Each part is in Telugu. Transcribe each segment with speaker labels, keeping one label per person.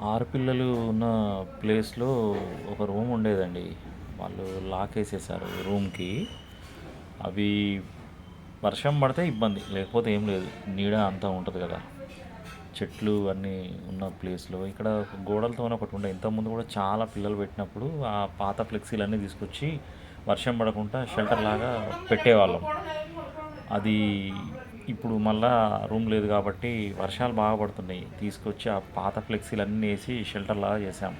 Speaker 1: 6 పిల్లలు ఉన్న ప్లేస్‌లో ఒక రూమ్ ఉండేదండి. వాళ్ళు లాకేసేసారు రూమ్‌కి. అవి వర్షం పడితే ఇబ్బంది. లేకపోతే ఏం లేదు. నీడ అంతా ఉంటది గదా! చెట్లు అన్నీ ఉన్న ప్లేస్‌లో ఇక్కడ గోడలతోనే ఒకటుండే. ఇంతకుముందు గూడా చాలా పిల్లలు పెట్టినప్పుడు ఆ పాత ఫ్లెక్సీలన్నీ తీసుకొచ్చి వర్షం పడకుండా షెల్టర్‌లాగా పెట్టేవాళ్ళం. అది ఇప్పుడు మళ్ళా రూమ్ లేదు కాబట్టి వర్షాలు బాగా పడుతున్నాయి. తీసుకొచ్చి ఆ పాత ఫ్లెక్సీలన్నీ ఏసి షెల్టర్‌లాగా చేశాం.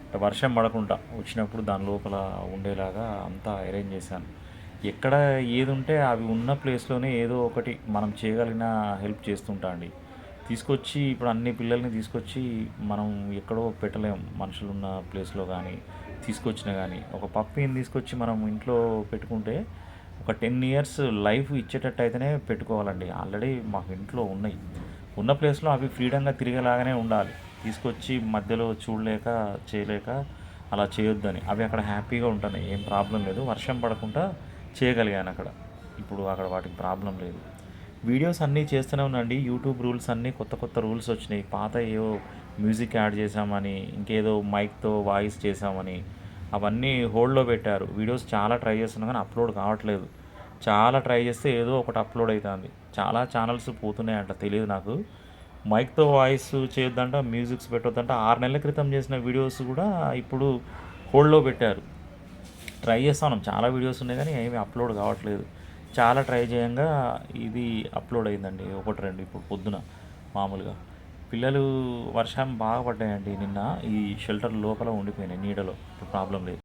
Speaker 1: అంటే వర్షం పడకుండా వచ్చినప్పుడు దాని లోపల ఉండేలాగా అంతా అరేంజ్ చేశాను. ఎక్కడ ఏదుంటే అవి ఉన్న ప్లేస్‌లోనే ఏదో ఒకటి మనం చేయగలిగిన హెల్ప్ చేస్తుంటా అండి. తీసుకొచ్చి ఇప్పుడు అన్ని పిల్లల్ని తీసుకొచ్చి మనం ఎక్కడో పెట్టలేం. మనుషులున్న ప్లేస్‌లో గానీ, తీసుకొచ్చినా గానీ. ఒక పప్పీని తీసుకొచ్చి మనం ఇంట్లో పెట్టుకుంటే ఒక 10 ఇయర్స్ లైఫ్ ఇచ్చేటట్టు అయితేనే పెట్టుకోవాలండి. ఆల్రెడీ మాకు ఇంట్లో ఉన్నాయి. ఉన్న ప్లేస్‌లో అవి ఫ్రీడమ్‌గా తిరిగేలాగానే ఉండాలి. తీసుకొచ్చి మధ్యలో చూడలేక, చేయలేక అలా చేయొద్దని. అవి అక్కడ హ్యాపీగా ఉంటున్నాయి. ఏం ప్రాబ్లమ్ లేదు. వర్షం పడకుండా చేయగలిగాను అక్కడ. ఇప్పుడు అక్కడ వాటికి ప్రాబ్లమ్ లేదు. వీడియోస్ అన్నీ చేస్తూనే ఉన్నాండి. యూట్యూబ్ రూల్స్ అన్నీ కొత్త కొత్త రూల్స్ వచ్చినాయి. పాతయేవో మ్యూజిక్ యాడ్ చేశామని, ఇంకేదో మైక్‌తో వాయిస్ చేశామని అవన్నీ హోల్డ్‌లో పెట్టారు. వీడియోస్ చాలా ట్రై చేస్తున్నా కానీ అప్లోడ్ కావట్లేదు. చాలా ట్రై చేస్తే ఏదో ఒకటి అప్లోడ్ అయితాంది. చాలా ఛానల్స్ పోతున్నాయంట తెలీదు నాకు. మైక్‌తో వాయిస్ చేయొద్దంట, మ్యూజిక్స్ పెట్టొద్దంట. 6 నెలల క్రితం చేసిన వీడియోస్ కూడా ఇప్పుడు హోల్డ్‌లో పెట్టారు. ట్రై చేస్తా ఉన్నాం. చాలా వీడియోస్ ఉన్నాయి కానీ ఏమి అప్లోడ్ కావట్లేదు. చాలా ట్రై చేయంగా ఇది అప్లోడ్ అయిందండి. ఒకటి, 2 ఇప్పుడు పొద్దున మామూలుగా. పిల్లలు వర్షం బాగా పడ్డాయండి నిన్న. ఈ షెల్టర్ లోపల ఉండిపోయినాయి నీడలో. ఇప్పుడు ప్రాబ్లమ్ లేదు.